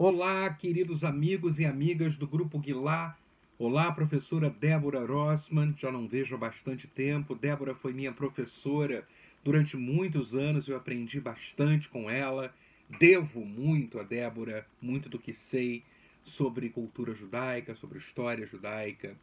Olá, queridos amigos e amigas do Grupo Guilá. Olá, professora Débora Rossmann, já não vejo há bastante tempo. Débora foi minha professora durante muitos anos, eu aprendi bastante com ela. Devo muito a Débora, muito do que sei sobre cultura judaica, sobre história judaica.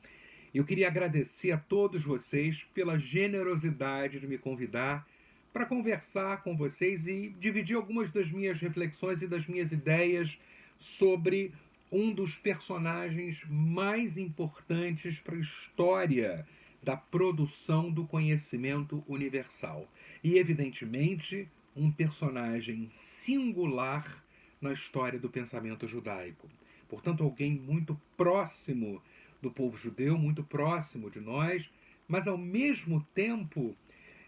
Eu queria agradecer a todos vocês pela generosidade de me convidar para conversar com vocês e dividir algumas das minhas reflexões e das minhas ideias sobre um dos personagens mais importantes para a história da produção do conhecimento universal. E, evidentemente, um personagem singular na história do pensamento judaico. Portanto, alguém muito próximo do povo judeu, muito próximo de nós, mas ao mesmo tempo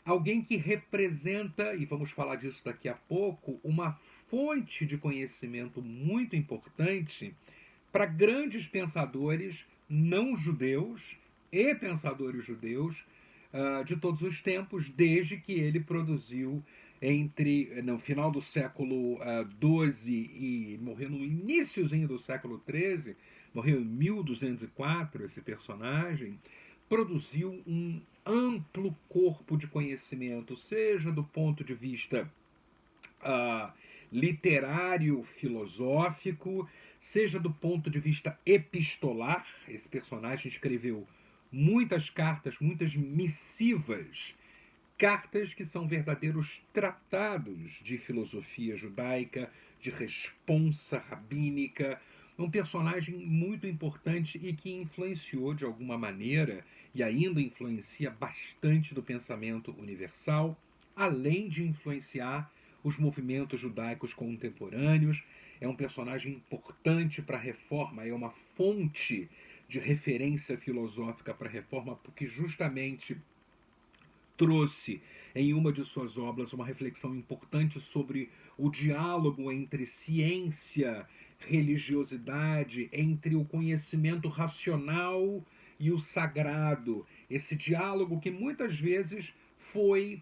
alguém que representa, e vamos falar disso daqui a pouco, uma fonte de conhecimento muito importante para grandes pensadores não judeus e pensadores judeus de todos os tempos, desde que ele produziu no final do século XII e morreu no iníciozinho do século XIII, morreu em 1204, esse personagem, produziu um amplo corpo de conhecimento, seja do ponto de vista uh, literário, filosófico, seja do ponto de vista epistolar. Esse personagem escreveu muitas cartas, muitas missivas, cartas que são verdadeiros tratados de filosofia judaica, de responsa rabínica, um personagem muito importante e que influenciou de alguma maneira e ainda influencia bastante do pensamento universal, além de influenciar os movimentos judaicos contemporâneos. É um personagem importante para a reforma, é uma fonte de referência filosófica para a reforma, porque justamente trouxe em uma de suas obras uma reflexão importante sobre o diálogo entre ciência, religiosidade, entre o conhecimento racional e o sagrado. Esse diálogo que muitas vezes foi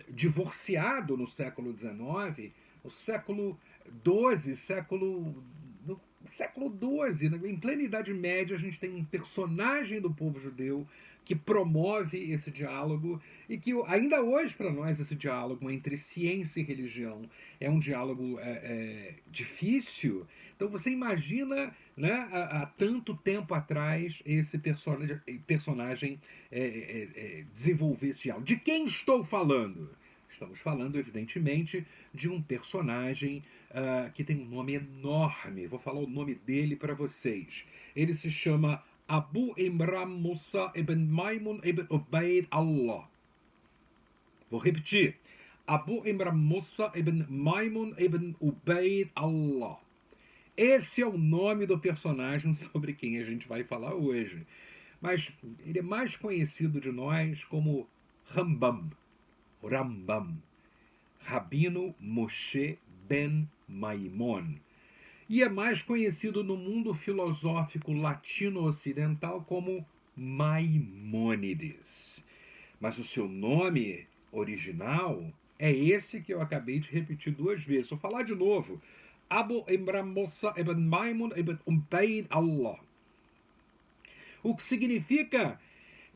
divorciado no século XIX, no século XII, no século XII, em plena Idade Média, a gente tem um personagem do povo judeu que promove esse diálogo e que ainda hoje para nós esse diálogo entre ciência e religião é um diálogo difícil. Então você imagina, né, há tanto tempo atrás esse personagem desenvolver esse diálogo. De quem estou falando? Estamos falando, evidentemente, de um personagem que tem um nome enorme. Vou falar o nome dele para vocês. Ele se chama Abu Imran Musa ibn Maimun ibn Ubaid Allah. Vou repetir. Abu Imran Musa ibn Maimun ibn Ubaid Allah. Esse é o nome do personagem sobre quem a gente vai falar hoje. Mas ele é mais conhecido de nós como Rambam. Rabino Moshe ben Maimon. E é mais conhecido no mundo filosófico latino-ocidental como Maimônides. Mas o seu nome original é esse que eu acabei de repetir duas vezes. Vou falar de novo. Abu Imran Musa ibn Maimun ibn Ubaid Allah. O que significa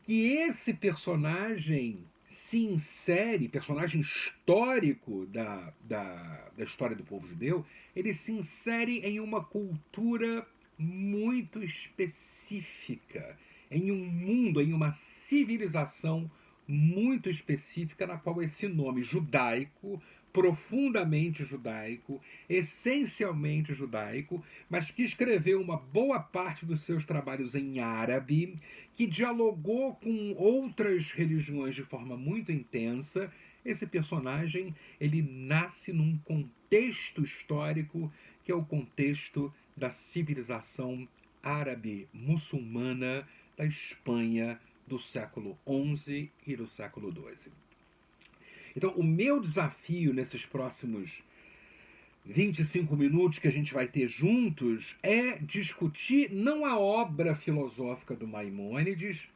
que esse personagem se insere, personagem histórico da história do povo judeu, ele se insere em uma cultura muito específica, em um mundo, em uma civilização muito específica, na qual esse nome judaico, profundamente judaico, essencialmente judaico, mas que escreveu uma boa parte dos seus trabalhos em árabe, que dialogou com outras religiões de forma muito intensa. Esse personagem, ele nasce num contexto histórico que é o contexto da civilização árabe muçulmana da Espanha do século XI e do século XII. Então, o meu desafio nesses próximos 25 minutos que a gente vai ter juntos é discutir não a obra filosófica do Maimônides,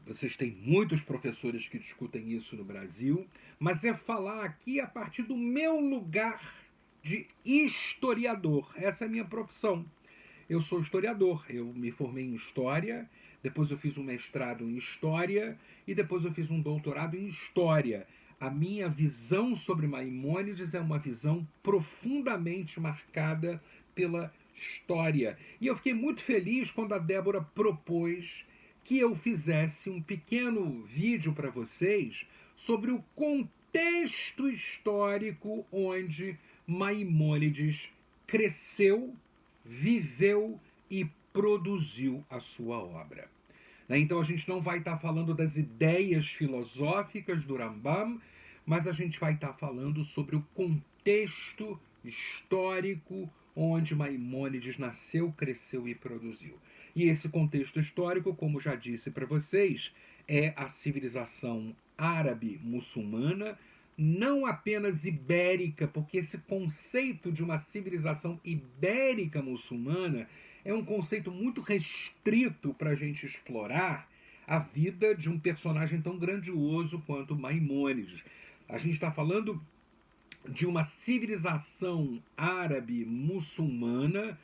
vocês têm muitos professores que discutem isso no Brasil, mas é falar aqui a partir do meu lugar de historiador. Essa é a minha profissão. Eu sou historiador, eu me formei em História, depois eu fiz um mestrado em História e depois eu fiz um doutorado em História. A minha visão sobre Maimônides é uma visão profundamente marcada pela história. E eu fiquei muito feliz quando a Débora propôs que eu fizesse um pequeno vídeo para vocês sobre o contexto histórico onde Maimônides cresceu, viveu e produziu a sua obra. Então a gente não vai estar falando das ideias filosóficas do Rambam, mas a gente vai estar falando sobre o contexto histórico onde Maimônides nasceu, cresceu e produziu. E esse contexto histórico, como já disse para vocês, é a civilização árabe muçulmana, não apenas ibérica, porque esse conceito de uma civilização ibérica muçulmana é um conceito muito restrito para a gente explorar a vida de um personagem tão grandioso quanto Maimônides. A gente está falando de uma civilização árabe muçulmana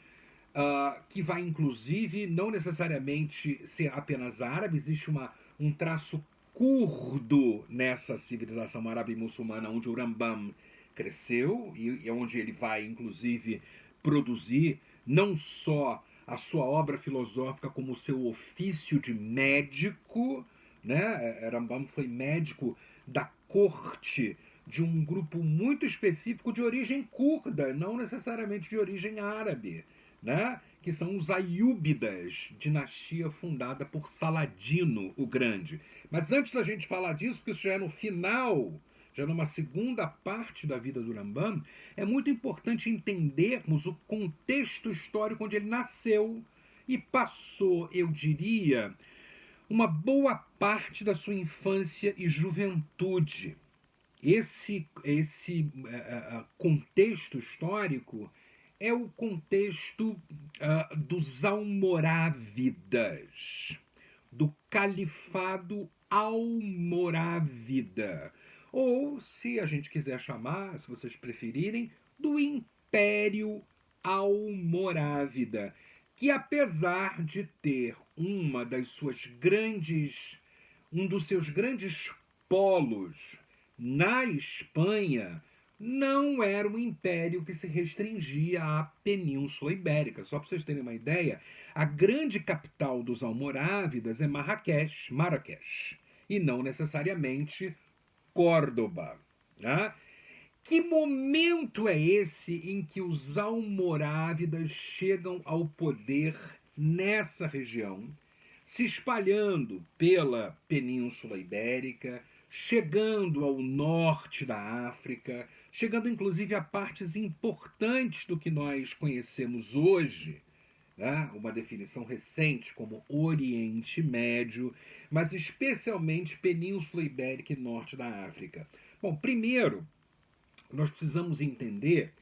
que vai, inclusive, não necessariamente ser apenas árabe, existe um traço curdo nessa civilização árabe muçulmana, onde o Rambam cresceu e onde ele vai, inclusive, produzir não só a sua obra filosófica como o seu ofício de médico, né? Rambam foi médico da corte de um grupo muito específico de origem curda, não necessariamente de origem árabe, né? Que são os Aiúbidas, dinastia fundada por Saladino o Grande. Mas antes da gente falar disso, porque isso já é no final, já numa segunda parte da vida do Rambam, é muito importante entendermos o contexto histórico onde ele nasceu e passou, eu diria, uma boa parte da sua infância e juventude. Esse contexto histórico é o contexto dos almorávidas, do califado almorávida, ou, se a gente quiser chamar, se vocês preferirem, do Império Almorávida, que apesar de ter um dos seus grandes polos na Espanha, não era um império que se restringia à Península Ibérica. Só para vocês terem uma ideia, a grande capital dos almorávidas é Marrakech, e não necessariamente Córdoba. Né? Que momento é esse em que os almorávidas chegam ao poder nessa região, se espalhando pela Península Ibérica, chegando ao norte da África, chegando inclusive a partes importantes do que nós conhecemos hoje, né? Uma definição recente como Oriente Médio, mas especialmente Península Ibérica e norte da África. Bom, primeiro, nós precisamos entender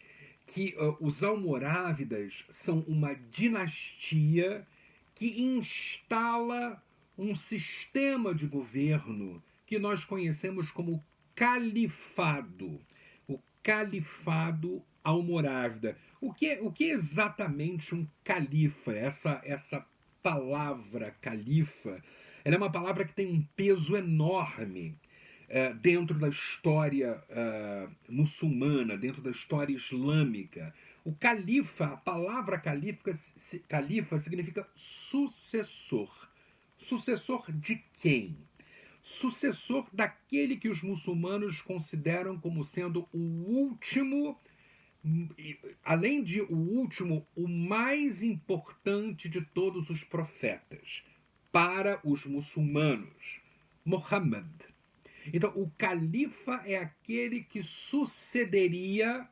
que os almorávidas são uma dinastia que instala um sistema de governo que nós conhecemos como califado. O califado almorávida. O que é exatamente um califa? Essa palavra califa, ela é uma palavra que tem um peso enorme dentro da história muçulmana, dentro da história islâmica. O califa, a palavra califa significa sucessor. Sucessor de quem? Sucessor daquele que os muçulmanos consideram como sendo o último, além de o último, o mais importante de todos os profetas para os muçulmanos, Muhammad. Então, o califa é aquele que sucederia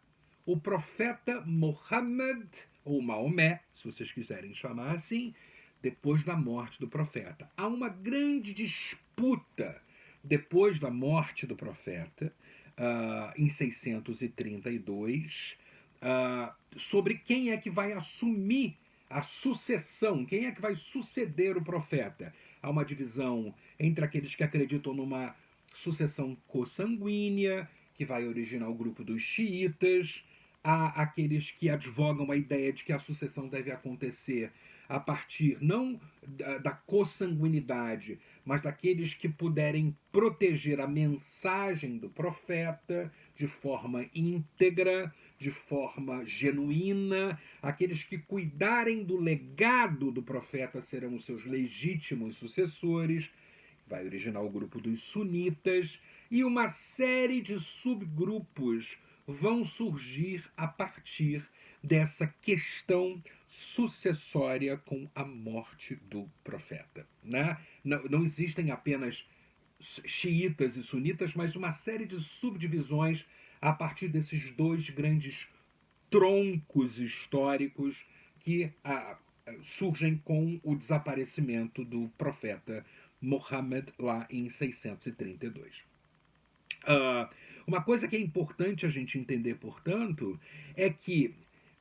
o profeta Muhammad, ou Maomé, se vocês quiserem chamar assim, depois da morte do profeta. Há uma grande disputa depois da morte do profeta, em 632, sobre quem é que vai assumir a sucessão, quem é que vai suceder o profeta. Há uma divisão entre aqueles que acreditam numa sucessão consanguínea, que vai originar o grupo dos xiitas. há aqueles que advogam a ideia de que a sucessão deve acontecer a partir não da consanguinidade, mas daqueles que puderem proteger a mensagem do profeta de forma íntegra, de forma genuína. Aqueles que cuidarem do legado do profeta serão os seus legítimos sucessores. Vai originar o grupo dos sunitas, e uma série de subgrupos vão surgir a partir dessa questão sucessória com a morte do profeta. Né? Não existem apenas xiitas e sunitas, mas uma série de subdivisões a partir desses dois grandes troncos históricos que surgem com o desaparecimento do profeta Muhammad lá em 632. Uma coisa que é importante a gente entender, portanto, é que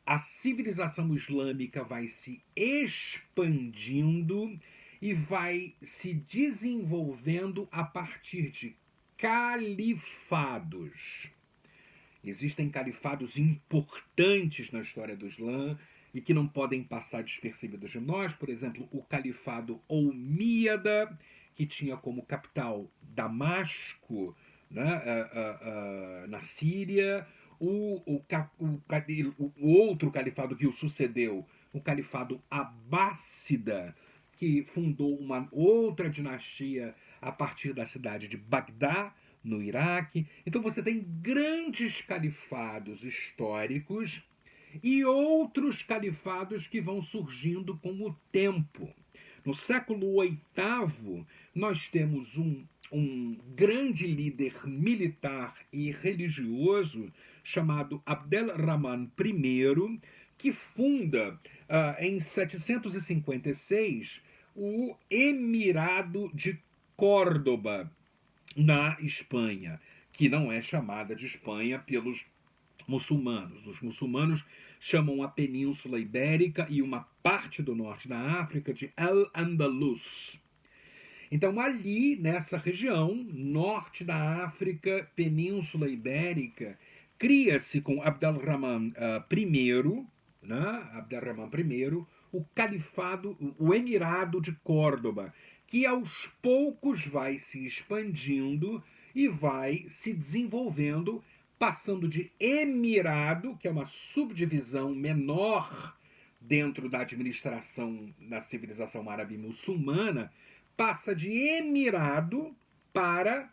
a civilização islâmica vai se expandindo e vai se desenvolvendo a partir de califados. Existem califados importantes na história do Islã e que não podem passar despercebidos de nós. Por exemplo, o califado Omíada, que tinha como capital Damasco, né, na Síria. O outro califado que o sucedeu, o califado Abássida, que fundou uma outra dinastia a partir da cidade de Bagdá, no Iraque. Então você tem grandes califados históricos e outros califados que vão surgindo com o tempo. No século VIII, nós temos um grande líder militar e religioso chamado Abdel-Rahman I, que funda, em 756, o Emirado de Córdoba, na Espanha, que não é chamada de Espanha pelos muçulmanos. Os muçulmanos chamam a Península Ibérica e uma parte do norte da África de Al-Andalus. Então, ali, nessa região, norte da África, Península Ibérica, cria-se com Abdel-Rahman I, né? Abdel-Rahman I, o califado, o Emirado de Córdoba, que aos poucos vai se expandindo e vai se desenvolvendo, passando de emirado, que é uma subdivisão menor dentro da administração da civilização árabe muçulmana, passa de emirado para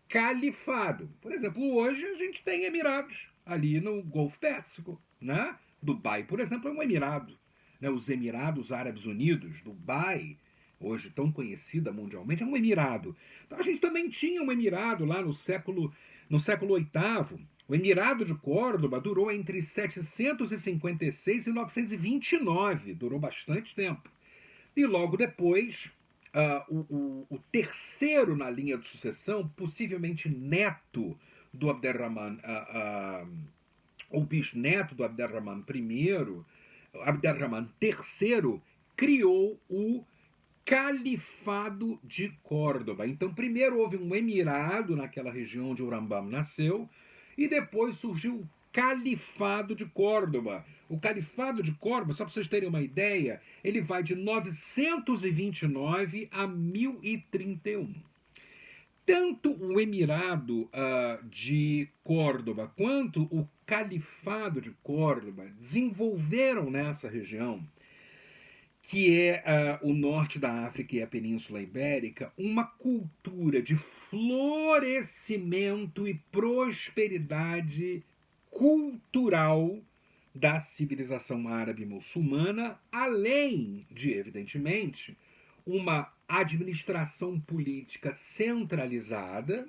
califado. Por exemplo, hoje a gente tem emirados ali no Golfo Pérsico, né? Dubai, por exemplo, é um emirado. Né? Os Emirados Árabes Unidos, Dubai, hoje tão conhecida mundialmente, é um emirado. Então a gente também tinha um emirado lá no século VIII. O Emirado de Córdoba durou entre 756 e 929, durou bastante tempo. E logo depois, o terceiro na linha de sucessão, possivelmente neto do Abdel-Rahman, ou bisneto do Abdel-Rahman I, Abdel-Rahman III, criou o Califado de Córdoba. Então, primeiro houve um emirado naquela região onde Urambam nasceu, e depois surgiu o Califado de Córdoba. O Califado de Córdoba, só para vocês terem uma ideia, ele vai de 929 a 1031. Tanto o Emirado de Córdoba quanto o Califado de Córdoba desenvolveram nessa região, que é o norte da África e a Península Ibérica, uma cultura de florescimento e prosperidade cultural da civilização árabe muçulmana, além de, evidentemente, uma administração política centralizada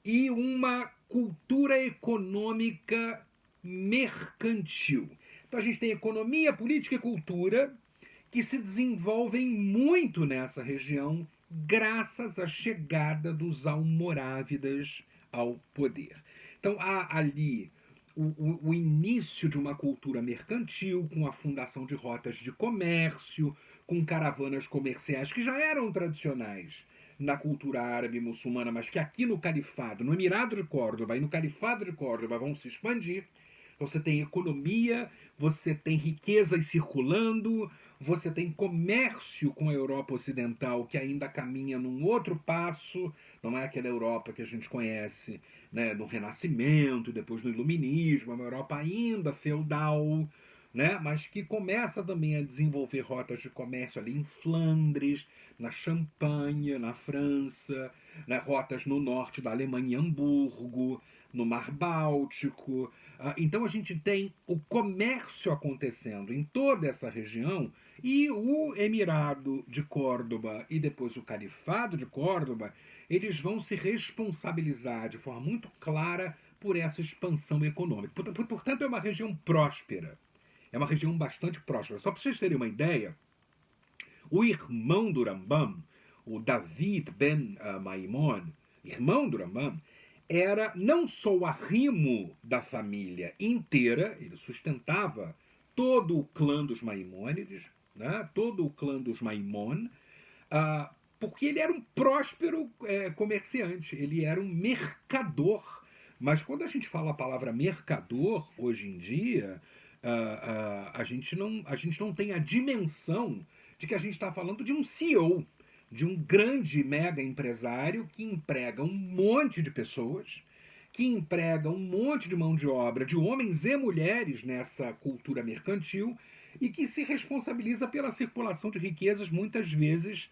e uma cultura econômica mercantil. Então a gente tem economia, política e cultura que se desenvolvem muito nessa região graças à chegada dos almorávidas ao poder. Então há ali o início de uma cultura mercantil, com a fundação de rotas de comércio, com caravanas comerciais que já eram tradicionais na cultura árabe muçulmana, mas que aqui no Califado, no Emirado de Córdoba e no Califado de Córdoba vão se expandir. Você tem economia, você tem riquezas circulando, você tem comércio com a Europa Ocidental que ainda caminha num outro passo, não é aquela Europa que a gente conhece, né, no Renascimento e depois no Iluminismo, é uma Europa ainda feudal, né, mas que começa também a desenvolver rotas de comércio ali em Flandres, na Champagne, na França, né, rotas no norte da Alemanha, em Hamburgo, no Mar Báltico. Então a gente tem o comércio acontecendo em toda essa região e o Emirado de Córdoba e depois o Califado de Córdoba, eles vão se responsabilizar de forma muito clara por essa expansão econômica. Portanto, é uma região próspera. É uma região bastante próspera. Só para vocês terem uma ideia, o irmão do Rambam, o David ben Maimon, irmão do Rambam, era não só o arrimo da família inteira, ele sustentava todo o clã dos Maimônides, né, todo o clã dos Maimon, porque ele era um próspero comerciante, ele era um mercador. Mas quando a gente fala a palavra mercador, hoje em dia, a gente não tem a dimensão de que a gente está falando de um CEO, de um grande mega empresário que emprega um monte de pessoas, que emprega um monte de mão de obra, de homens e mulheres nessa cultura mercantil, e que se responsabiliza pela circulação de riquezas, muitas vezes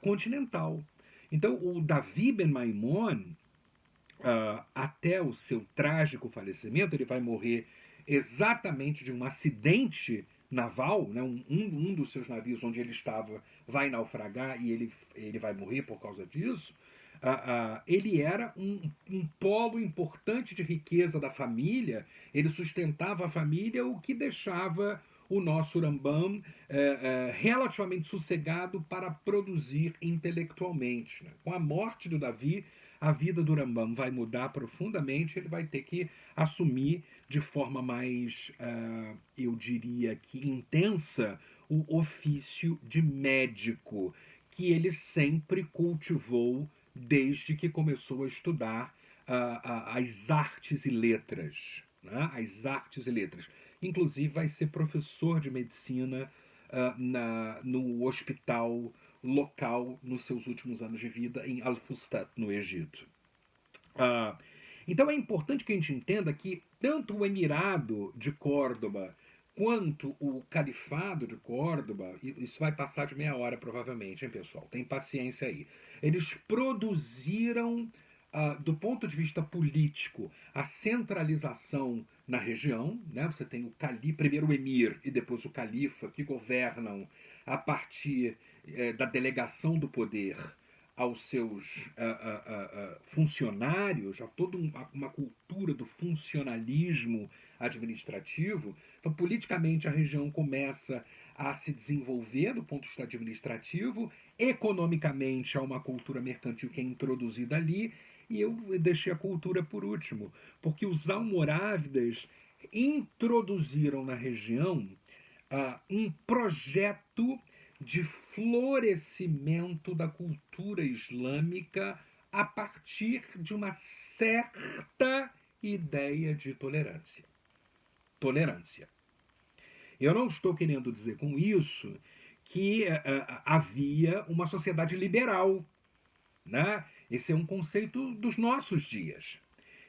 continental. Então, o Davi Ben Maimon, até o seu trágico falecimento, ele vai morrer exatamente de um acidente naval, né? Um dos seus navios onde ele estava vai naufragar e ele vai morrer por causa disso. Ele era um polo importante de riqueza da família, ele sustentava a família, o que deixava o nosso Rambam relativamente sossegado para produzir intelectualmente. Né? Com a morte do Davi, a vida do Rambam vai mudar profundamente, ele vai ter que assumir de forma mais, eu diria que intensa, o ofício de médico, que ele sempre cultivou desde que começou a estudar as artes e letras. Né? As artes e letras. Inclusive, vai ser professor de medicina no hospital local nos seus últimos anos de vida em Al-Fustat, no Egito. Então é importante que a gente entenda que tanto o Emirado de Córdoba quanto o Califado de Córdoba, isso vai passar de meia hora provavelmente, hein, pessoal? Tem paciência aí. Eles produziram, do ponto de vista político, a centralização na região, né? Você tem o primeiro o emir e depois o califa, que governam a partir da delegação do poder aos seus funcionários, a toda uma cultura do funcionalismo administrativo. Então, politicamente, a região começa a se desenvolver do ponto de vista administrativo, economicamente, há uma cultura mercantil que é introduzida ali, e eu deixei a cultura por último, porque os almorávidas introduziram na região um projeto de florescimento da cultura islâmica a partir de uma certa ideia de tolerância. Tolerância. Eu não estou querendo dizer com isso que havia uma sociedade liberal, né? Esse é um conceito dos nossos dias.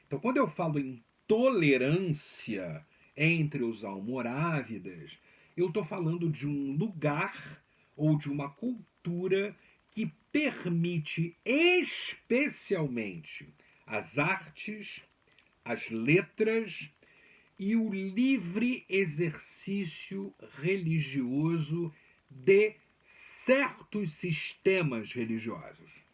Então, quando eu falo em tolerância entre os almorávidas, eu estou falando de um lugar ou de uma cultura que permite especialmente as artes, as letras e o livre exercício religioso de certos sistemas religiosos.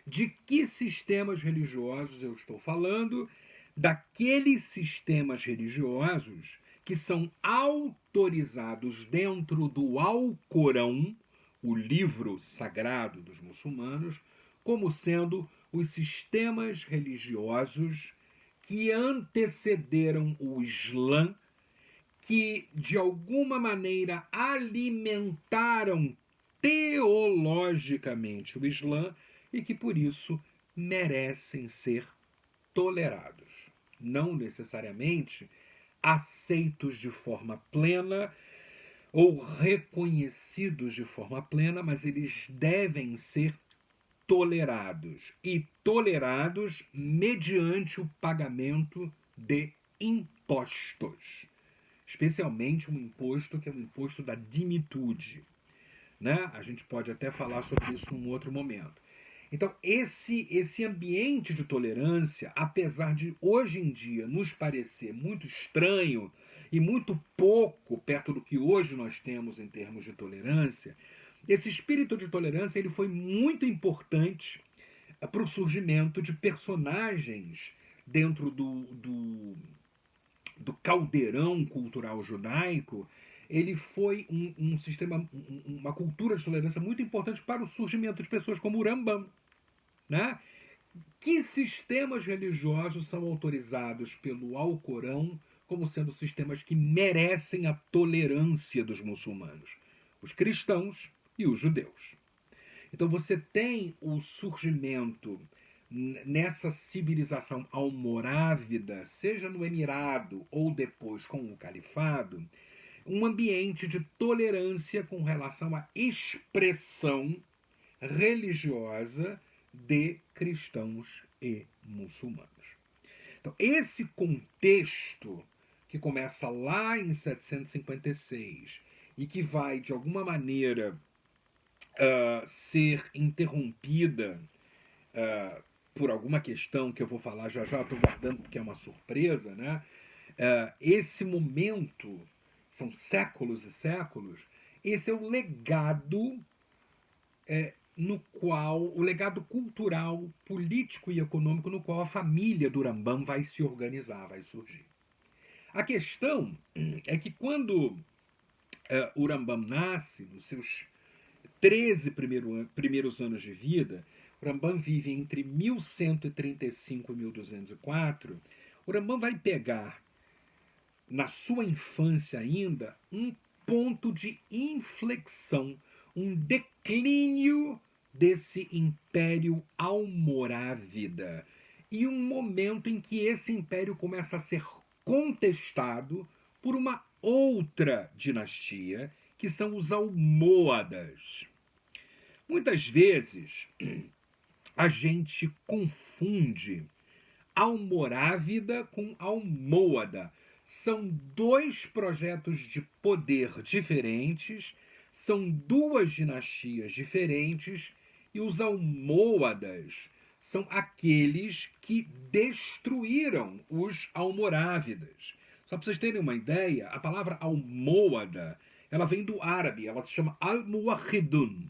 De que sistemas religiosos eu estou falando? Daqueles sistemas religiosos que são autorizados dentro do Alcorão, o livro sagrado dos muçulmanos, como sendo os sistemas religiosos que antecederam o Islã, que de alguma maneira alimentaram teologicamente o Islã e que, por isso, merecem ser tolerados. Não necessariamente aceitos de forma plena ou reconhecidos de forma plena, mas eles devem ser tolerados e tolerados mediante o pagamento de impostos, especialmente um imposto que é o imposto da dimitude, né? A gente pode até falar sobre isso num outro momento. Então, esse ambiente de tolerância, apesar de hoje em dia nos parecer muito estranho e muito pouco perto do que hoje nós temos em termos de tolerância, esse espírito de tolerância ele foi muito importante para o surgimento de personagens dentro do caldeirão cultural judaico. Ele foi um sistema, uma cultura de tolerância muito importante para o surgimento de pessoas como o Rambam, né? Que sistemas religiosos são autorizados pelo Alcorão como sendo sistemas que merecem a tolerância dos muçulmanos? Os cristãos e os judeus. Então você tem o surgimento nessa civilização almorávida, seja no Emirado ou depois com o Califado, um ambiente de tolerância com relação à expressão religiosa de cristãos e muçulmanos. Então, esse contexto que começa lá em 756 e que vai, de alguma maneira, ser interrompida por alguma questão que eu vou falar já já, estou guardando porque é uma surpresa, né? Esse momento, são séculos e séculos, esse é o legado no qual, o legado cultural, político e econômico no qual a família do Rambam vai se organizar, vai surgir. A questão é que quando o Rambam nasce, nos seus 13 primeiros anos de vida, o Rambam vive entre 1135 e 1204, o Rambam vai pegar, na sua infância ainda, um ponto de inflexão, um declínio desse império almorávida e um momento em que esse império começa a ser contestado por uma outra dinastia, que são os almohadas. Muitas vezes a gente confunde almorávida com almohada. São dois projetos de poder diferentes, são duas dinastias diferentes, e os almohadas são aqueles que destruíram os almorávidas. Só para vocês terem uma ideia, a palavra almohada, ela vem do árabe, ela se chama al-muwahhidun.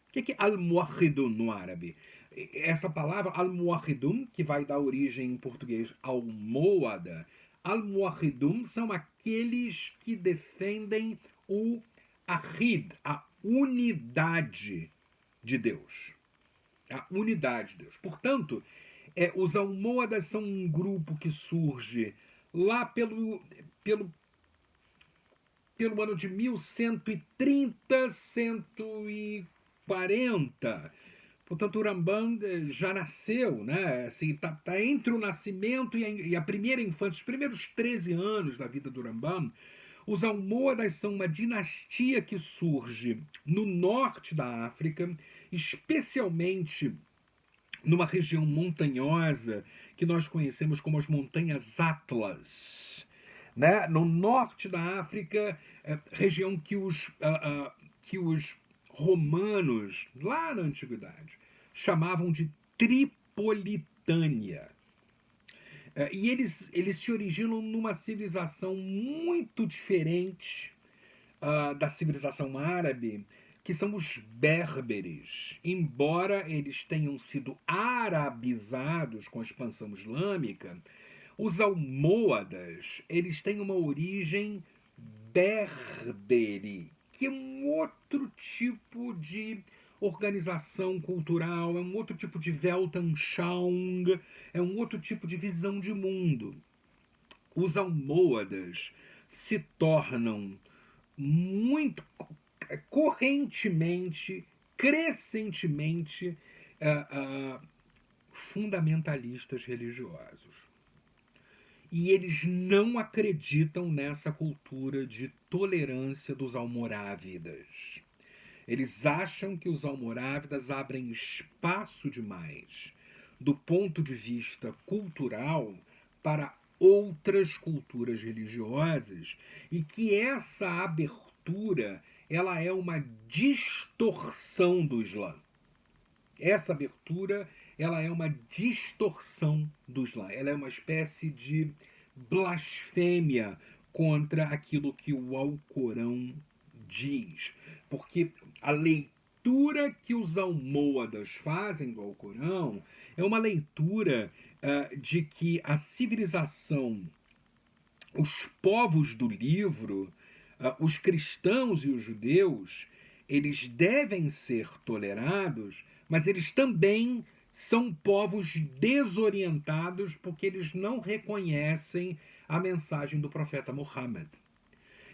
O que é al-muwahhidun no árabe? Essa palavra al-muwahhidun, que vai dar origem em português almohada, al-muwahhidun são aqueles que defendem o ahid, a unidade de Deus. A unidade de Deus. Portanto, os almohadas são um grupo que surge lá pelo ano de 1130, 140. Portanto, o Rambam já nasceu, né? Assim, tá entre o nascimento e a primeira infância, os primeiros 13 anos da vida do Rambam. Os almohadas são uma dinastia que surge no norte da África, especialmente numa região montanhosa que nós conhecemos como as Montanhas Atlas, né? No norte da África, região que os romanos, lá na antiguidade, chamavam de Tripolitânia. E eles se originam numa civilização muito diferente da civilização árabe, que são os berberes. Embora eles tenham sido arabizados com a expansão islâmica, os almohadas, eles têm uma origem berbere, que é um outro tipo de organização cultural, é um outro tipo de Weltanschauung, é um outro tipo de visão de mundo. Os almohadas se tornam muito correntemente, crescentemente fundamentalistas religiosos. E eles não acreditam nessa cultura de tolerância dos almorávidas. Eles acham que os almorávidas abrem espaço demais, do ponto de vista cultural, para outras culturas religiosas, e que essa abertura ela é uma distorção do Islã. Essa abertura ela é uma distorção do Islã. Ela é uma espécie de blasfêmia contra aquilo que o Alcorão diz. Porque a leitura que os almohadas fazem do Alcorão é uma leitura de que a civilização, os povos do livro, os cristãos e os judeus, eles devem ser tolerados, mas eles também são povos desorientados porque eles não reconhecem a mensagem do profeta Muhammad.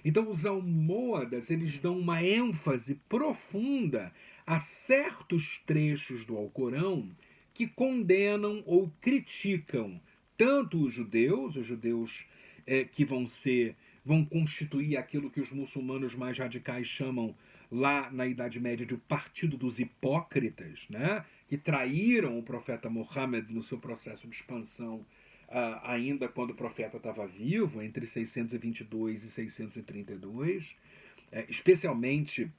Então os almohadas eles dão uma ênfase profunda a certos trechos do Alcorão que condenam ou criticam tanto os judeus que vão constituir aquilo que os muçulmanos mais radicais chamam lá na Idade Média de o Partido dos Hipócritas, né? Que traíram o profeta Muhammad no seu processo de expansão ainda quando o profeta estava vivo, entre 622 e 632, especialmente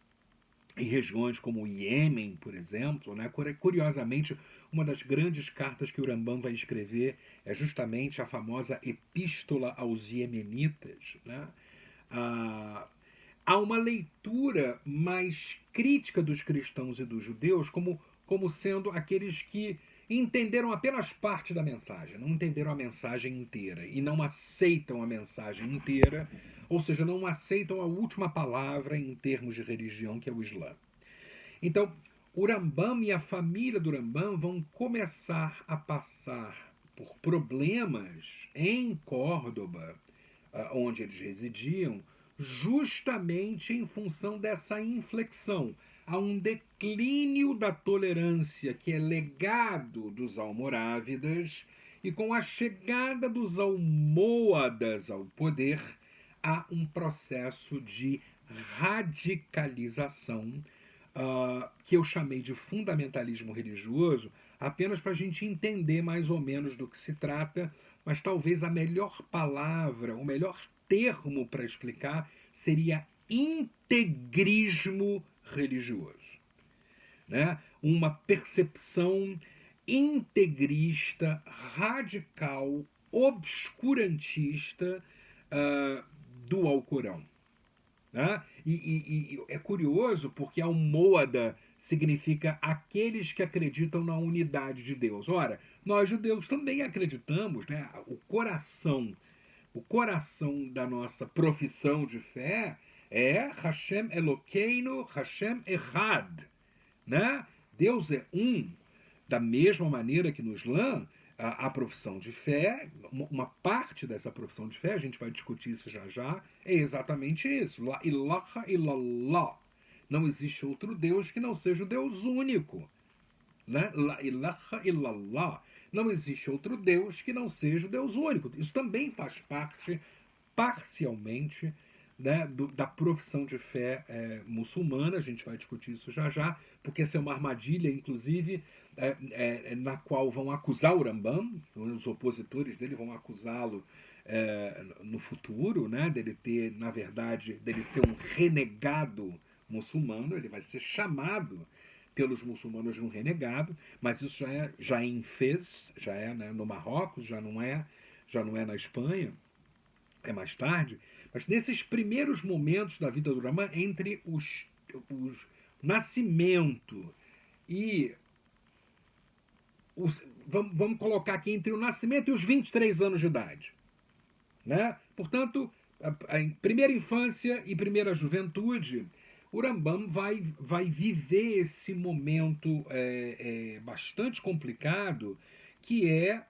em regiões como o Iêmen, por exemplo. Né? Curiosamente, uma das grandes cartas que o Rambam vai escrever é justamente a famosa Epístola aos Iemenitas. Né? Há uma leitura mais crítica dos cristãos e dos judeus como sendo aqueles que entenderam apenas parte da mensagem, não entenderam a mensagem inteira e não aceitam a mensagem inteira, ou seja, não aceitam a última palavra em termos de religião, que é o Islã. Então, o Rambam e a família do Rambam vão começar a passar por problemas em Córdoba, onde eles residiam, justamente em função dessa inflexão. Há um declínio da tolerância que é legado dos almorávidas, e com a chegada dos almohadas ao poder, há um processo de radicalização que eu chamei de fundamentalismo religioso, apenas para a gente entender mais ou menos do que se trata, mas talvez a melhor palavra, o melhor termo para explicar seria integrismo religioso. Né? Uma percepção integrista, radical, obscurantista do Alcorão. Né? E é curioso porque almohada significa aqueles que acreditam na unidade de Deus. Ora, nós judeus também acreditamos, né? O coração da nossa profissão de fé é Hashem Elokeinu, Hashem Echad. Né? Deus é um. Da mesma maneira que no Islã, a profissão de fé, uma parte dessa profissão de fé, a gente vai discutir isso já, é exatamente isso. La ilaha illallah. Não existe outro Deus que não seja o Deus único. Né? La ilaha illallah. Não existe outro Deus que não seja o Deus único. Isso também faz parte, parcialmente, né, da profissão de fé muçulmana. A gente vai discutir isso já, porque essa é uma armadilha, inclusive, na qual vão acusar o Rambam, os opositores dele vão acusá-lo no futuro, né, dele ter, na verdade, dele ser um renegado muçulmano. Ele vai ser chamado pelos muçulmanos de um renegado, mas isso já é em Fez, já é, né, no Marrocos, já não é na Espanha, é mais tarde. Mas nesses primeiros momentos da vida do Rambam, entre o nascimento e vamos colocar aqui entre o nascimento e os 23 anos de idade, né? Portanto, a primeira infância e primeira juventude, o Rambam vai viver esse momento bastante complicado, que é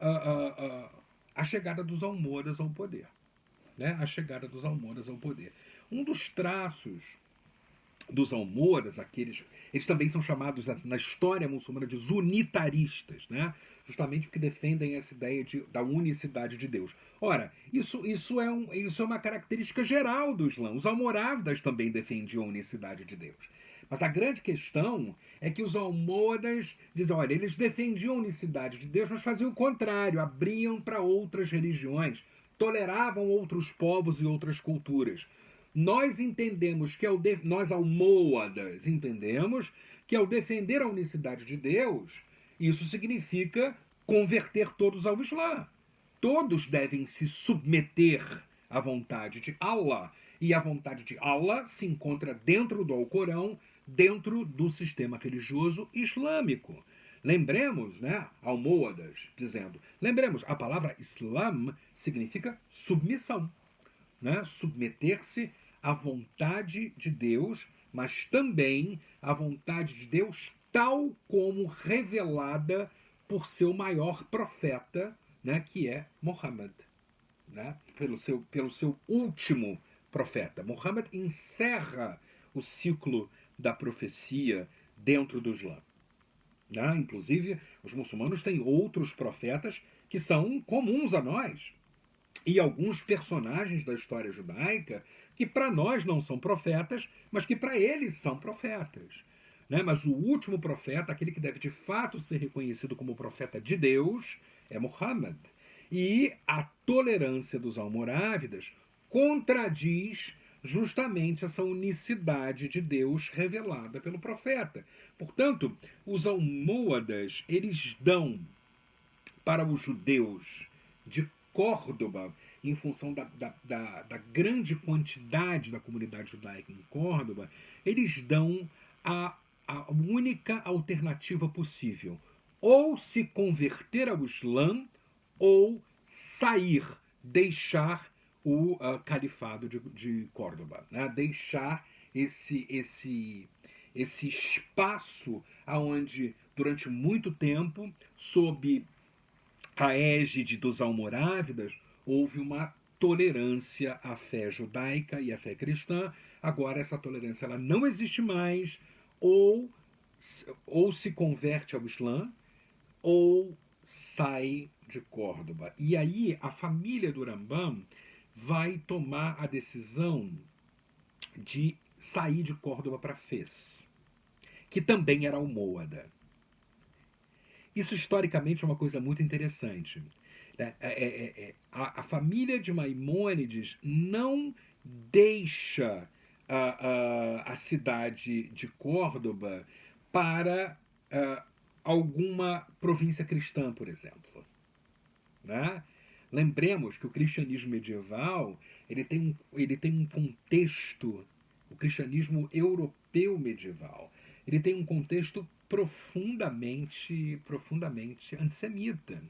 a chegada dos almohadas ao poder. Né? A chegada dos almohadas ao poder. Um dos traços dos almohadas, eles também são chamados na história muçulmana de unitaristas, né? Justamente porque defendem essa ideia da unicidade de Deus. Ora, isso é uma característica geral do Islã. Os almorávidas também defendiam a unicidade de Deus. Mas a grande questão é que os almohadas dizem, olha, eles defendiam a unicidade de Deus, mas faziam o contrário, abriam para outras religiões, toleravam outros povos e outras culturas. Nós entendemos que nós almohadas entendemos que ao defender a unicidade de Deus, isso significa converter todos ao Islã. Todos devem se submeter à vontade de Allah. E a vontade de Allah se encontra dentro do Alcorão, dentro do sistema religioso islâmico. Lembremos, né, almohadas, dizendo, lembremos, a palavra Islam significa submissão, né? Submeter-se à vontade de Deus, mas também à vontade de Deus tal como revelada por seu maior profeta, né, que é Muhammad, né? Pelo seu último profeta. Muhammad encerra o ciclo da profecia dentro do Islã. Né? Inclusive, os muçulmanos têm outros profetas que são comuns a nós. E alguns personagens da história judaica que para nós não são profetas, mas que para eles são profetas. Né? Mas o último profeta, aquele que deve de fato ser reconhecido como profeta de Deus, é Muhammad. E a tolerância dos almorávidas contradiz justamente essa unicidade de Deus revelada pelo profeta. Portanto, os almohadas, eles dão para os judeus de Córdoba, em função da grande quantidade da comunidade judaica em Córdoba, eles dão a única alternativa possível. Ou se converter ao Islã, ou sair, deixar o califado de Córdoba, né? Deixar esse espaço onde, durante muito tempo, sob a égide dos almorávidas, houve uma tolerância à fé judaica e à fé cristã. Agora essa tolerância ela não existe mais, ou se converte ao Islã, ou sai de Córdoba. E aí a família do Rambam vai tomar a decisão de sair de Córdoba para Fez, que também era almohada. Isso historicamente é uma coisa muito interessante. A família de Maimônides não deixa a cidade de Córdoba para alguma província cristã, por exemplo. Né? Lembremos que o cristianismo medieval ele tem um contexto, o cristianismo europeu medieval, ele tem um contexto profundamente antissemita.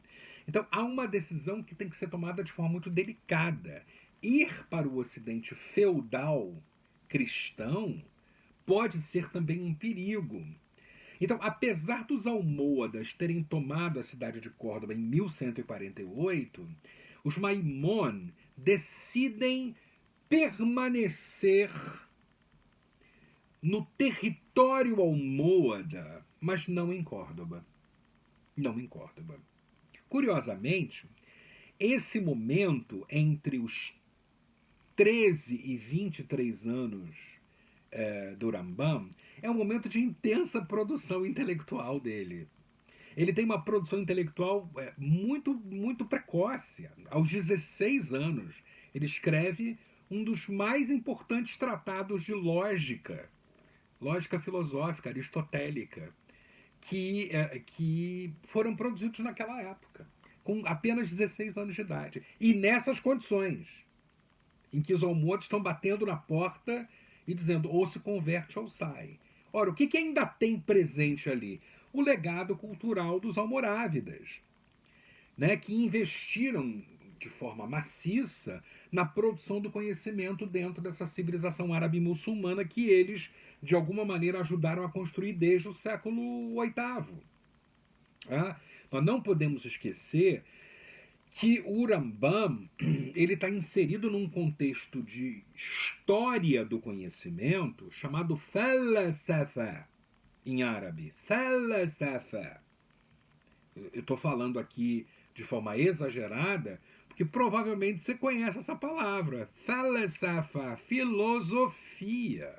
Então há uma decisão que tem que ser tomada de forma muito delicada. Ir para o Ocidente feudal cristão pode ser também um perigo. Então, apesar dos almohadas terem tomado a cidade de Córdoba em 1148, os Maimon decidem permanecer no território almohada, mas não em Córdoba. Não em Córdoba. Curiosamente, esse momento entre os 13 e 23 anos do Rambam é um momento de intensa produção intelectual dele. Ele tem uma produção intelectual muito precoce. Aos 16 anos, ele escreve um dos mais importantes tratados de lógica filosófica aristotélica, que foram produzidos naquela época, com apenas 16 anos de idade. E nessas condições, em que os almohadas estão batendo na porta e dizendo ou se converte ou sai. Ora, o que ainda tem presente ali? O legado cultural dos almorávidas, né, que investiram de forma maciça na produção do conhecimento dentro dessa civilização árabe muçulmana que eles, de alguma maneira, ajudaram a construir desde o século VIII. Nós não podemos esquecer que o Rambam ele está inserido num contexto de história do conhecimento chamado falsafa, em árabe. Falsafa. Eu estou falando aqui de forma exagerada, porque provavelmente você conhece essa palavra. Falsafa, filosofia.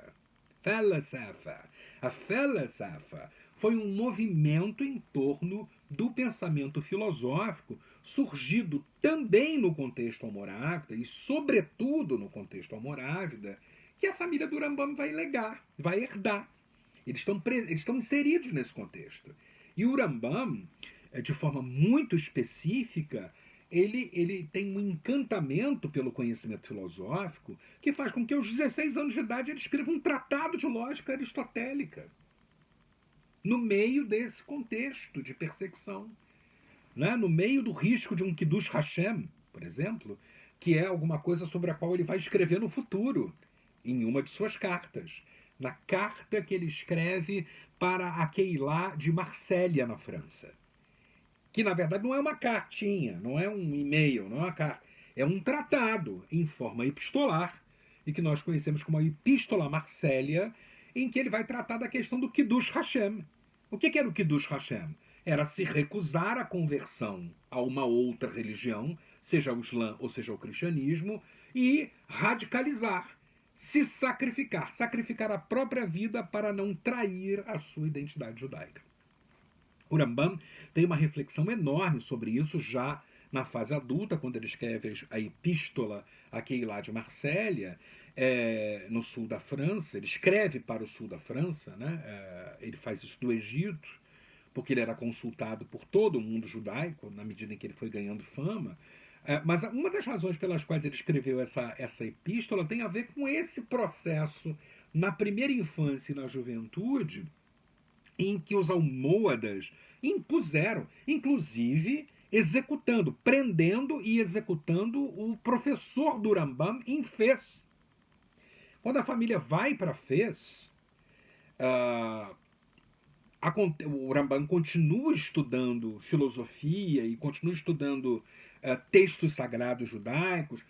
Falsafa. A falsafa foi um movimento em torno do pensamento filosófico surgido também no contexto almorávida e sobretudo no contexto almorávida, que a família do Rambam vai legar, vai herdar. Eles estão inseridos nesse contexto. E o Rambam, de forma muito específica, ele tem um encantamento pelo conhecimento filosófico que faz com que aos 16 anos de idade ele escreva um tratado de lógica aristotélica no meio desse contexto de perseguição, né? No meio do risco de um Kiddush Hashem, por exemplo, que é alguma coisa sobre a qual ele vai escrever no futuro, em uma de suas cartas. Na carta que ele escreve para a Keilah de Marsella, na França. Que, na verdade, não é uma cartinha, não é um e-mail, não é uma carta. É um tratado em forma epistolar, e que nós conhecemos como a Epístola Marsella, em que ele vai tratar da questão do Kiddush Hashem. O que era o Kiddush Hashem? Era se recusar à conversão a uma outra religião, seja o Islã ou seja o cristianismo, e radicalizar, se sacrificar, sacrificar a própria vida para não trair a sua identidade judaica. O Rambam tem uma reflexão enorme sobre isso já na fase adulta, quando ele escreve a Epístola a Keilah de Marsella, no sul da França. Ele escreve para o sul da França, né? Ele faz isso do Egito, porque ele era consultado por todo o mundo judaico, na medida em que ele foi ganhando fama. Mas uma das razões pelas quais ele escreveu essa epístola tem a ver com esse processo na primeira infância e na juventude, em que os almohadas impuseram, inclusive executando, prendendo e executando o professor do Rambam em Fez. Quando a família vai para Fez, o Rambam continua estudando filosofia e continua estudando textos sagrados judaicos,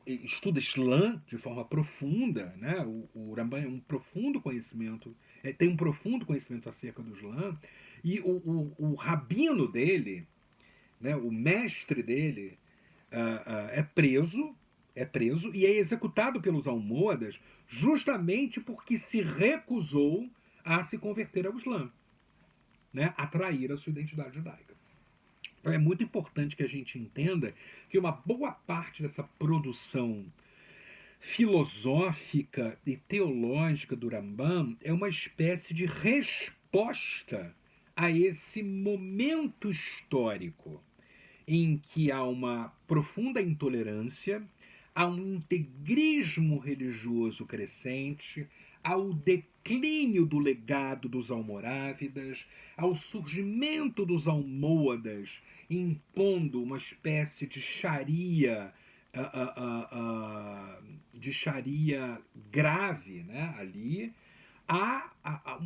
estuda Islã de forma profunda, né? O Rambam é um profundo conhecimento, tem um profundo conhecimento acerca do Islã, e o rabino dele, né, o mestre dele, é preso e é executado pelos almohadas justamente porque se recusou a se converter ao Islã, né, a trair a sua identidade judaica. Então é muito importante que a gente entenda que uma boa parte dessa produção filosófica e teológica do Rambam é uma espécie de resposta a esse momento histórico em que há uma profunda intolerância, há um integrismo religioso crescente, ao declínio do legado dos almorávidas, ao surgimento dos almohadas, impondo uma espécie de sharia, grave, né, ali, há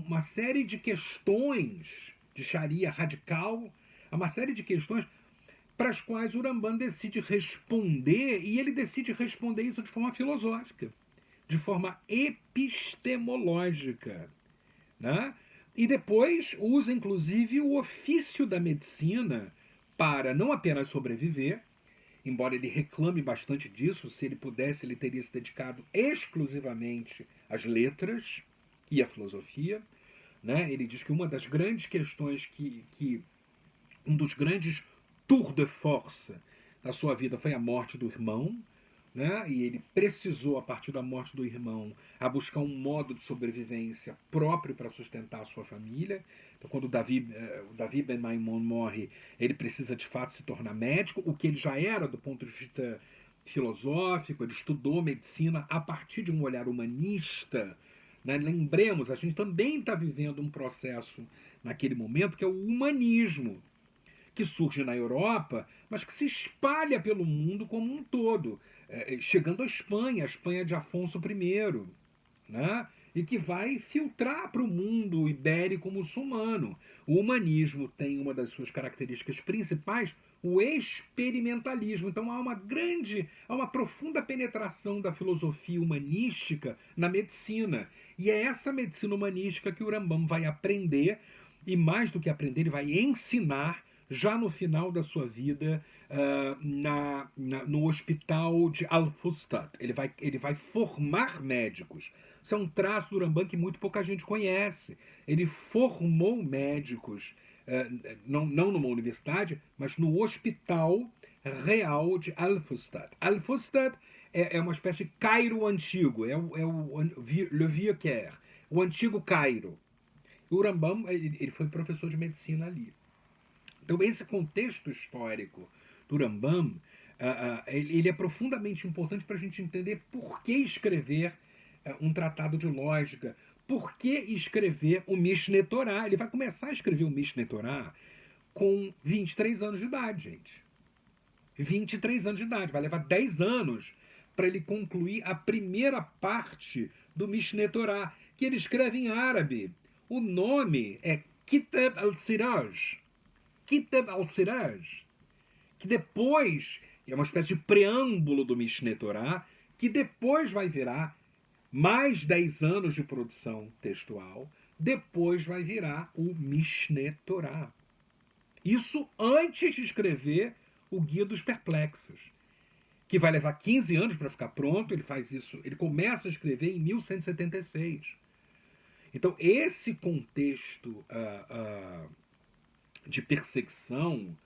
uma série de questões de sharia radical, há uma série de questões para as quais o Rambam decide responder, e ele decide responder isso de forma filosófica, de forma epistemológica, né? E depois usa, inclusive, o ofício da medicina para não apenas sobreviver, embora ele reclame bastante disso, se ele pudesse, ele teria se dedicado exclusivamente às letras e à filosofia, né? Ele diz que uma das grandes questões um dos grandes tour de force da sua vida foi a morte do irmão, né? E ele precisou, a partir da morte do irmão, a buscar um modo de sobrevivência próprio para sustentar a sua família. Então, quando o Davi Ben Maimon morre, ele precisa de fato se tornar médico, o que ele já era do ponto de vista filosófico. Ele estudou medicina a partir de um olhar humanista, né? Lembremos, a gente também está vivendo um processo naquele momento que é o humanismo, que surge na Europa, mas que se espalha pelo mundo como um todo, chegando à Espanha, a Espanha de Afonso I, né? e que vai filtrar para o mundo ibérico-muçulmano. O humanismo tem uma das suas características principais, o experimentalismo. Então há uma profunda penetração da filosofia humanística na medicina. E é essa medicina humanística que o Rambam vai aprender, e mais do que aprender, ele vai ensinar já no final da sua vida no hospital de Al-Fustat. Ele vai formar médicos. Isso é um traço do Rambam que muito pouca gente conhece. Ele formou médicos, não numa universidade, mas no Hospital Real de Al-Fustat. Al-Fustat é uma espécie de Cairo antigo, Le Vieux Caire, o antigo Cairo. O Rambam ele foi professor de medicina ali. Então, esse contexto histórico do Rambam, ele é profundamente importante para a gente entender por que escrever um tratado de lógica, por que escrever o Mishneh Torah. Ele vai começar a escrever o Mishneh Torah com 23 anos de idade, gente. 23 anos de idade. Vai levar 10 anos para ele concluir a primeira parte do Mishneh Torah, que ele escreve em árabe. O nome é Kitab al-Siraj. Kitab al-Siraj, que depois é uma espécie de preâmbulo do Mishneh Torah, que depois vai virar mais 10 anos de produção textual, depois vai virar o Mishneh Torah. Isso antes de escrever o Guia dos Perplexos, que vai levar 15 anos para ficar pronto. Ele faz isso, ele começa a escrever em 1176. Então, esse contexto de perseguição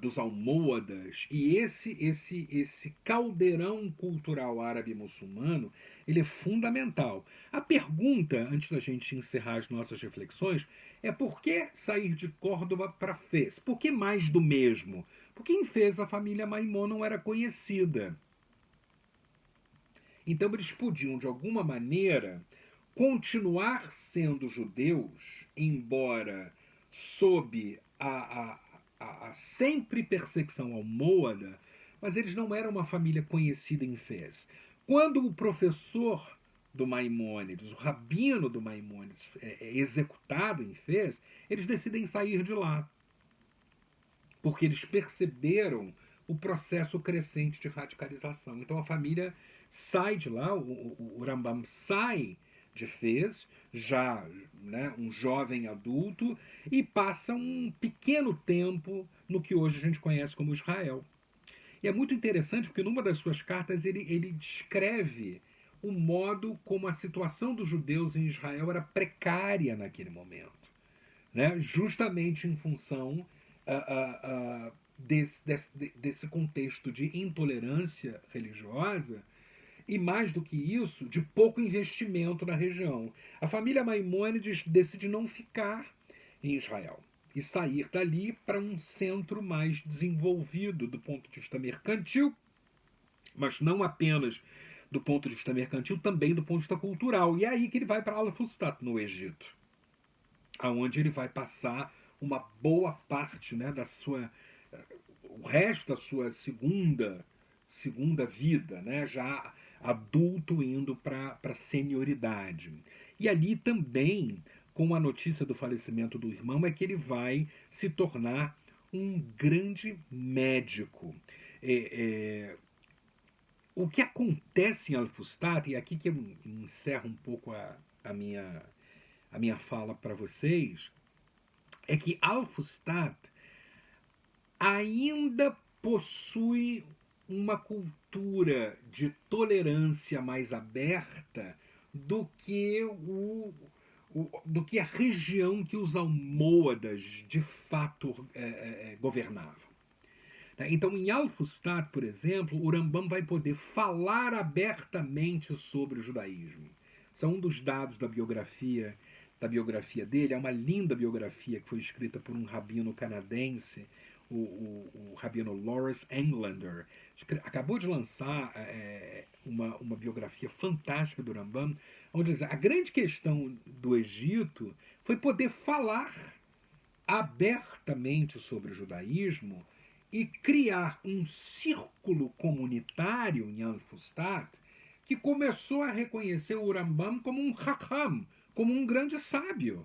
dos almohadas e esse caldeirão cultural árabe-muçulmano, ele é fundamental. A pergunta, antes da gente encerrar as nossas reflexões, é por que sair de Córdoba para Fez? Por que mais do mesmo? Porque em Fez a família Maimon não era conhecida. Então eles podiam, de alguma maneira, continuar sendo judeus, embora sob a sempre perseguição almohada, mas eles não eram uma família conhecida em Fez. Quando o professor do Maimônides, o rabino do Maimônides, é executado em Fez, eles decidem sair de lá, porque eles perceberam o processo crescente de radicalização. Então a família sai de lá, o Rambam sai de Fez, já um jovem adulto, e passa um pequeno tempo no que hoje a gente conhece como Israel. E é muito interessante porque numa das suas cartas ele descreve o modo como a situação dos judeus em Israel era precária naquele momento, justamente em função desse contexto de intolerância religiosa, e mais do que isso, de pouco investimento na região. A família Maimônides decide não ficar em Israel e sair dali para um centro mais desenvolvido do ponto de vista mercantil, mas não apenas do ponto de vista mercantil, também do ponto de vista cultural. E é aí que ele vai para Al-Fustat, no Egito, aonde ele vai passar uma boa parte o resto da sua segunda vida, já adulto indo para a senioridade. E ali também, com a notícia do falecimento do irmão, é que ele vai se tornar um grande médico. O que acontece em Al-Fustat, e aqui que eu encerro um pouco a minha fala para vocês, é que Al-Fustat ainda possui uma cultura de tolerância mais aberta do que a região que os almohadas de fato governavam. Então, em Al-Fustat, por exemplo, o Rambam vai poder falar abertamente sobre o judaísmo. Isso é um dos dados da biografia dele. É uma linda biografia que foi escrita por um rabino canadense, o rabino Lawrence Englander. Acabou de lançar uma biografia fantástica do Rambam, onde diz, a grande questão do Egito foi poder falar abertamente sobre o judaísmo e criar um círculo comunitário em Al-Fustat que começou a reconhecer o Rambam como um Hakam, como um grande sábio.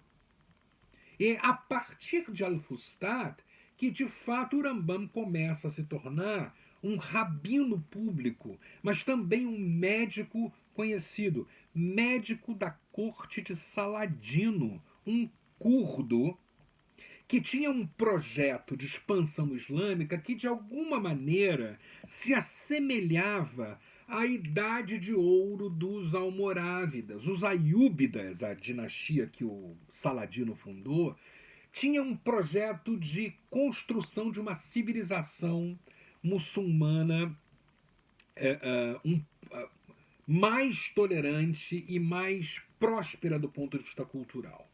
E a partir de Al-Fustat, que de fato o Rambam começa a se tornar um rabino público, mas também um médico conhecido, médico da corte de Saladino, um curdo que tinha um projeto de expansão islâmica que de alguma maneira se assemelhava à idade de ouro dos almorávidas. Os aiúbidas, a dinastia que o Saladino fundou, tinha um projeto de construção de uma civilização muçulmana mais tolerante e mais próspera do ponto de vista cultural.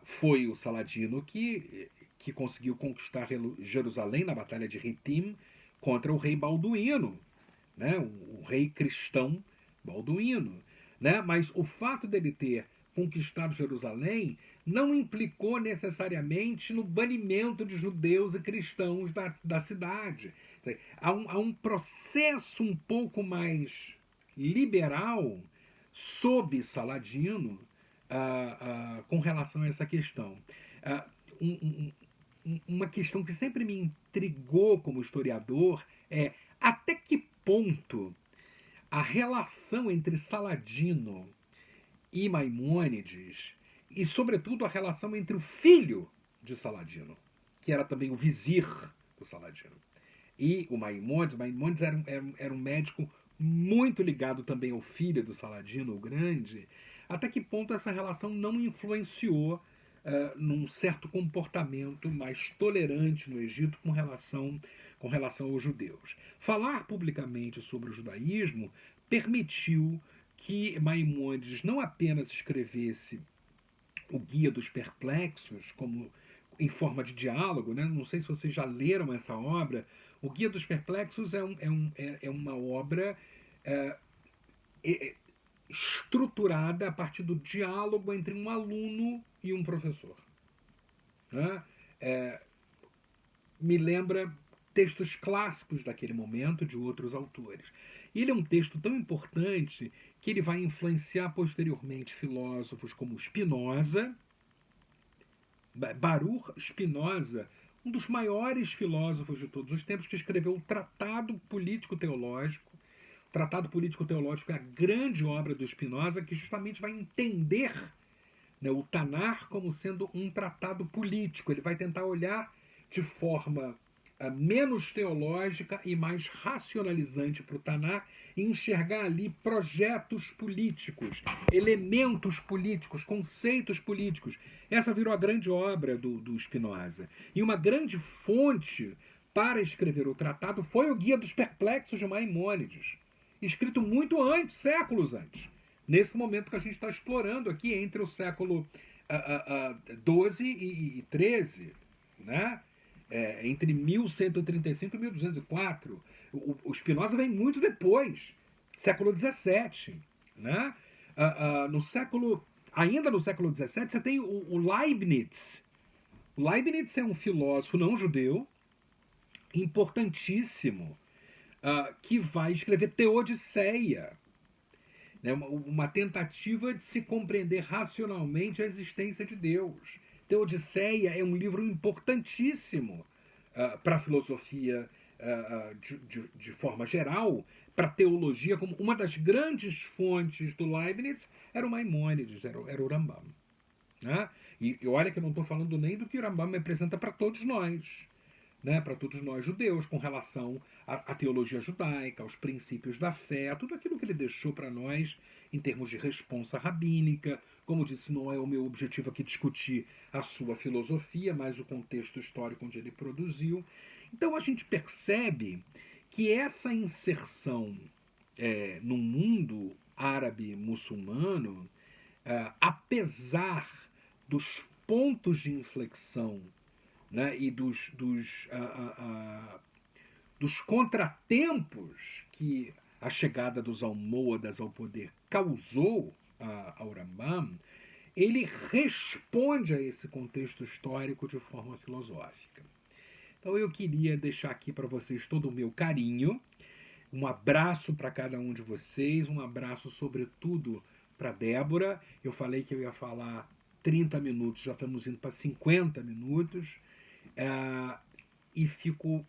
Foi o Saladino que conseguiu conquistar Jerusalém na Batalha de Ritim contra o rei Balduíno, né? O rei cristão Balduíno. Né? Mas o fato dele ter conquistado Jerusalém não implicou necessariamente no banimento de judeus e cristãos da cidade. Há um processo um pouco mais liberal sob Saladino com relação a essa questão. Uma questão que sempre me intrigou como historiador é até que ponto a relação entre Saladino e Maimônides, e sobretudo a relação entre o filho de Saladino, que era também o vizir do Saladino, e o Maimônides. Maimônides era um médico muito ligado também ao filho do Saladino, o Grande. Até que ponto essa relação não influenciou num certo comportamento mais tolerante no Egito com relação aos judeus. Falar publicamente sobre o judaísmo permitiu que Maimônides não apenas escrevesse o Guia dos Perplexos como em forma de diálogo, né? Não sei se vocês já leram essa obra. O Guia dos Perplexos é uma obra estruturada a partir do diálogo entre um aluno e um professor. Né? Me lembra textos clássicos daquele momento de outros autores. E ele é um texto tão importante que ele vai influenciar posteriormente filósofos como Spinoza, Baruch Spinoza, um dos maiores filósofos de todos os tempos, que escreveu o Tratado Político-Teológico. O Tratado Político-Teológico é a grande obra do Spinoza, que justamente vai entender, né, o Tanar como sendo um tratado político. Ele vai tentar olhar de forma menos teológica e mais racionalizante para o Tanar e enxergar ali projetos políticos, elementos políticos, conceitos políticos. Essa virou a grande obra do Spinoza. E uma grande fonte para escrever o tratado foi o Guia dos Perplexos de Maimônides, escrito muito antes, séculos antes. Nesse momento que a gente está explorando aqui, entre o século XII e XIII, né? Entre 1135 e 1204. O Spinoza vem muito depois, século XVII. Né? Ainda no século XVII, você tem o Leibniz. O Leibniz é um filósofo não judeu, importantíssimo, que vai escrever Teodiceia, né? Uma tentativa de se compreender racionalmente a existência de Deus. Teodiceia é um livro importantíssimo para a filosofia de forma geral, para a teologia, como uma das grandes fontes do Leibniz era o Maimônides, era o Rambam. Né? E olha que eu não estou falando nem do que o Rambam representa para todos nós, né, para todos nós judeus, com relação à teologia judaica, aos princípios da fé, tudo aquilo que ele deixou para nós em termos de responsa rabínica. Como disse, não é o meu objetivo aqui discutir a sua filosofia, mas o contexto histórico onde ele produziu. Então a gente percebe que essa inserção no mundo árabe muçulmano, apesar dos pontos de inflexão, né, e dos contratempos que a chegada dos almohadas ao poder causou ao Rambam, ele responde a esse contexto histórico de forma filosófica. Então eu queria deixar aqui para vocês todo o meu carinho, Um abraço para cada um de vocês, um abraço sobretudo para Débora. Eu falei que eu ia falar 30 minutos, já estamos indo para 50 minutos. É, e fico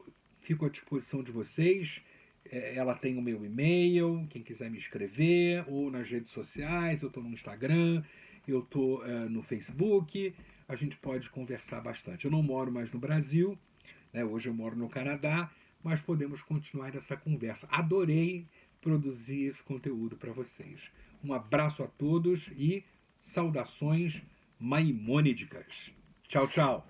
à disposição de vocês. Ela tem o meu e-mail, quem quiser me escrever, ou nas redes sociais, eu estou no Instagram, eu estou no Facebook, a gente pode conversar bastante. Eu não moro mais no Brasil, né? Hoje eu moro no Canadá, mas podemos continuar essa conversa. Adorei produzir esse conteúdo para vocês. Um abraço a todos e saudações maimônicas. Tchau, tchau.